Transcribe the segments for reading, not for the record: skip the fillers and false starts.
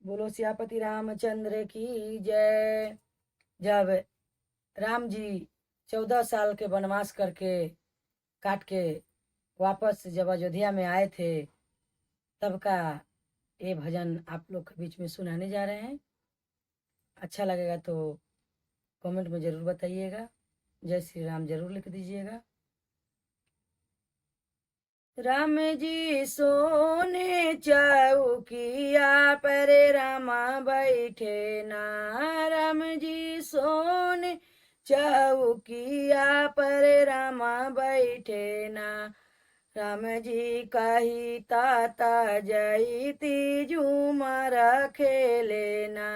बोलो सियापति रामचंद्र की जय। जब राम जी 14 साल के वनवास करके काट के वापस जब अयोध्या में आए थे, तब का ये भजन आप लोग के बीच में सुनाने जा रहे हैं। अच्छा लगेगा तो कमेंट में जरूर बताइएगा। जय श्री राम जरूर लिख दीजिएगा। राम जी सोने चौकिया पर रामा बैठे ना। राम जी सोने चौकिया पर रामा बैठे ना। राम जी कही ताता जयती झूमर खेले ना।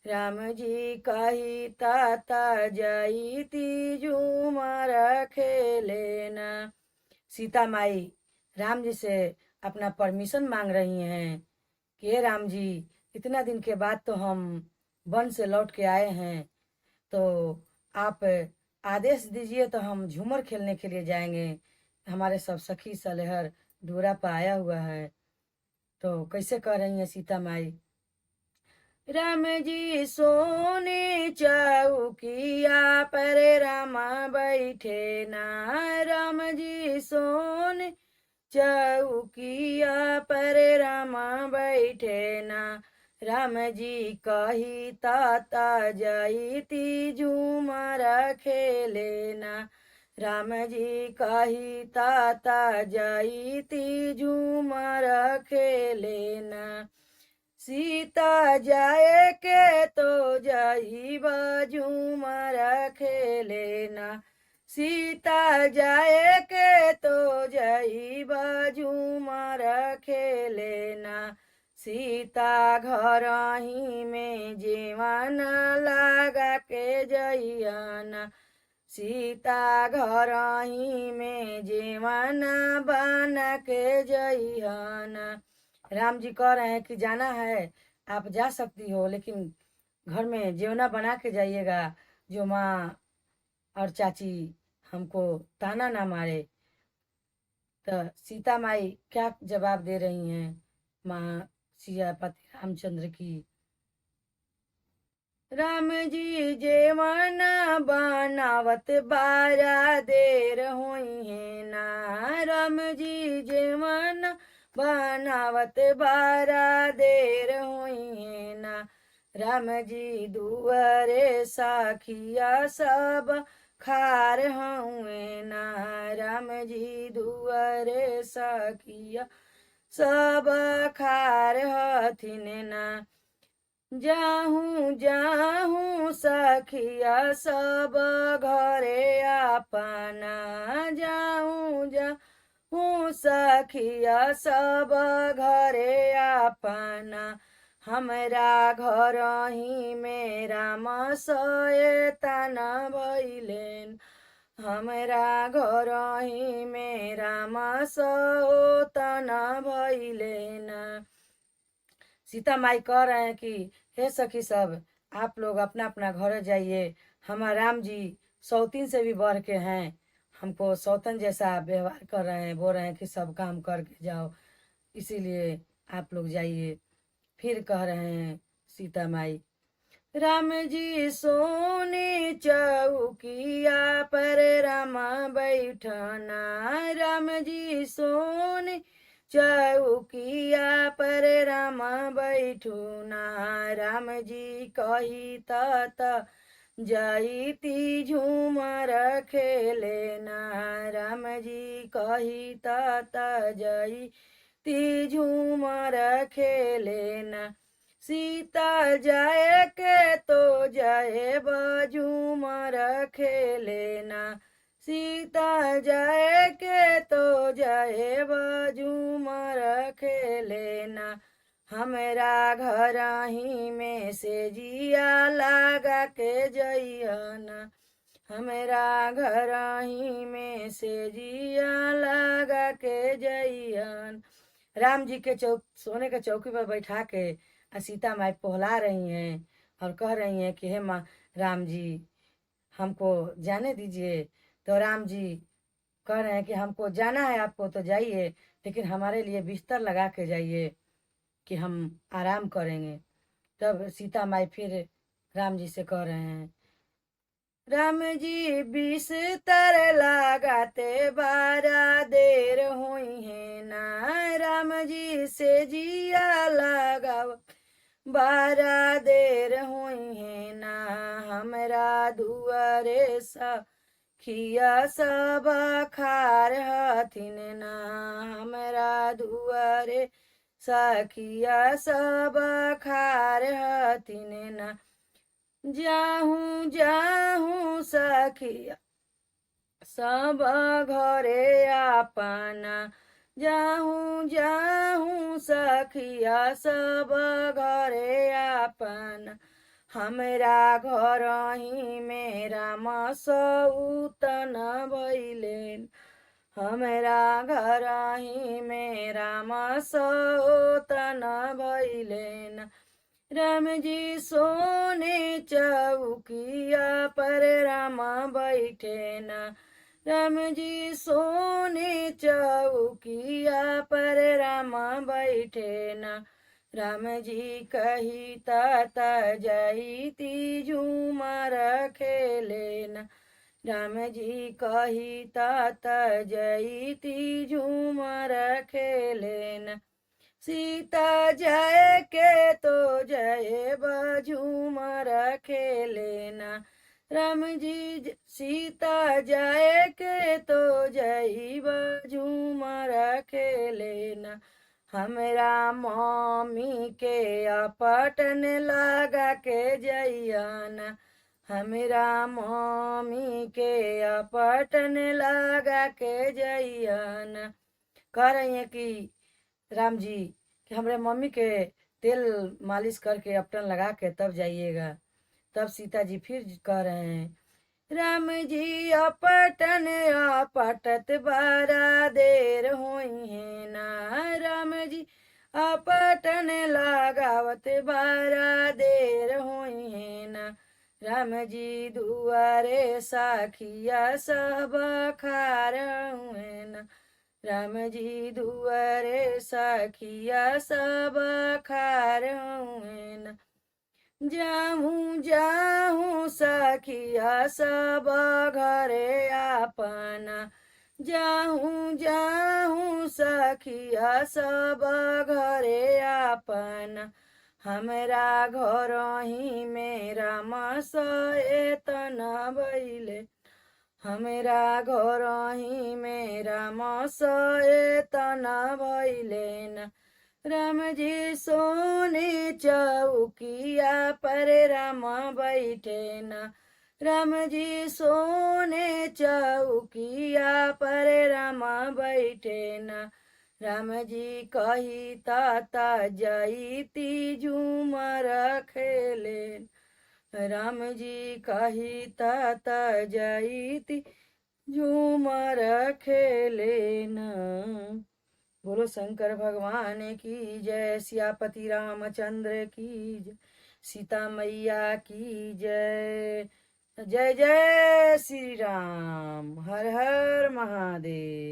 राम जी कही ताता जयती झूमर खेले ना। सीता माई राम जी से अपना परमिशन मांग रही हैं कि हे राम जी, इतना दिन के बाद तो हम वन से लौट के आए हैं, तो आप आदेश दीजिए तो हम झूमर खेलने के लिए जाएंगे। हमारे सब सखी सलेहर डोरा पर आया हुआ है। तो कैसे कह रही हैं सीता माई? राम जी सोने चौकिया पर रामा बैठे ना। राम जी सोने चौकिया पर रामा बैठे ना। राम जी कही ताता जयती झूमर खेले ना। राम जी कही ताता जयती झूमर खेले ना। सीता जाए के तो जाई झूमर खेले ना। सीता जाए के तो जाई झूमर खेले ना। सीता घर ही में जीवन लगा के जइयाना। सीता घर ही में जीवन बना के जइयाना। राम जी कह रहे हैं कि जाना है, आप जा सकती हो, लेकिन घर में जेवना बना के जाइएगा, जो माँ और चाची हमको ताना ना मारे। तो सीता माई क्या जवाब दे रही हैं माँ सियापति रामचंद्र की? राम जी जेवन बनावत बारा देर हुई है ना। राम जी जेवन बनावत बारा देर हुई है ना। राम जी दुआरे साखिया सब खार हुए ना। राम जी दुआरे साखिया सब खार हथिन ना। जाहूँ जाहूँ सखिया सब घरे अपना। जाहूँ जाहूँ सखिया सब घरे अपना। हमरा घर ही में राम शयतान भइलेन। हमरा घर ही में राम शयतान भइलेन। सीता माई कह रहे हैं कि हे सखी सब, आप लोग अपना अपना घर जाइए। हमारे राम जी सौतीन से भी बढ़ के हैं, हमको सौतन जैसा व्यवहार कर रहे हैं, बोल रहे हैं कि सब काम करके जाओ, इसीलिए आप लोग जाइए। फिर कह रहे हैं सीता माई, राम जी सोने चौकिया पर रामा बैठना। राम जी सोने चौकिया पर रामा बैठूना। राम जी कही तात जयती झूमर खेलेना। राम जी कही तात जयती झूमर खेलेना। सीता जाए के तो जाए झूमर खेलेना। सीता जाए के तो जाए झूमर खेलेना। हमरा घर ही में से जिया लगा के जइयाना। हमरा घर ही में से जिया लगा के जइयान। राम जी के सोने के चौकी पर बैठा के सीता माई पोहला रही हैं और कह रही हैं कि हे माँ राम जी, हमको जाने दीजिए। तो राम जी कह रहे हैं कि हमको जाना है, आपको तो जाइए, लेकिन हमारे लिए बिस्तर लगा के जाइए कि हम आराम करेंगे। तब सीता माई फिर राम जी से कह रहे हैं, राम जी बिस्तर लगाते बारा देर हुई है ना, राम जी से जिया लगाव बारा देर हुई है ना, हमरा दुआरे सा खिया सब खार हथिन ना, हमरा दुआरे सखिया सब खार हथिन ना, जाहूँ जाहूँ सखिया सब घरे आपना, जाहूँ जाहूँ सखिया सब घरे आपना, हमरा घर ही मेरा मसौतन भइलेन, हमरा घर ही मेरा मसौतन भइलेन, राम जी सोने चौकिया पर राम बैठे न, राम जी सोने चौकिया पर राम बैठे न, राम जी कही तात जईती झूमर खेले न, राम जी कही तात जईती झूमर खेले न, सीता जय के तो जय बझूमर खेले ना, राम जी सीता जय के तो जय बझूमर खेले ना, हमरा मम्मी के अपटन लगा के जइयाना, हमरा मम्मी के अपटन लगा के जइयाना, कह रही है कि राम जी कि हमारे मम्मी के तेल मालिश करके अपटन लगा के तब जाइएगा। तब सीता जी फिर कह रहे हैं, राम जी अपटन अपटत बारा देर हुई है ना, राम जी अपटन लगावत बारा देर हुई है ना, राम जी दुआरे साखिया सब खार हुए ना, राम जी दुआरे सखिया सब खार हुए न, जाहूँ जाहूँ सखिया सब घरे आपना, जाहूँ जाहूँ सखिया सब घरे आपना, हमरा घर ही मेरा मसएतन भइले, हमरा घर ही मेरा मसएतन भइलेन, राम जी सोने चौकिया पर राम बैठे न, राम जी सोने चौकिया पर राम बैठे न, राम जी कही तात जईती झूमर खेलेन, राम जी कही तात जईती झूमर खेलेन। बोलो शंकर भगवान की जय, सियापति रामचंद्र की जय, सीता मैया की जय, जय जय श्री राम, हर हर महादेव।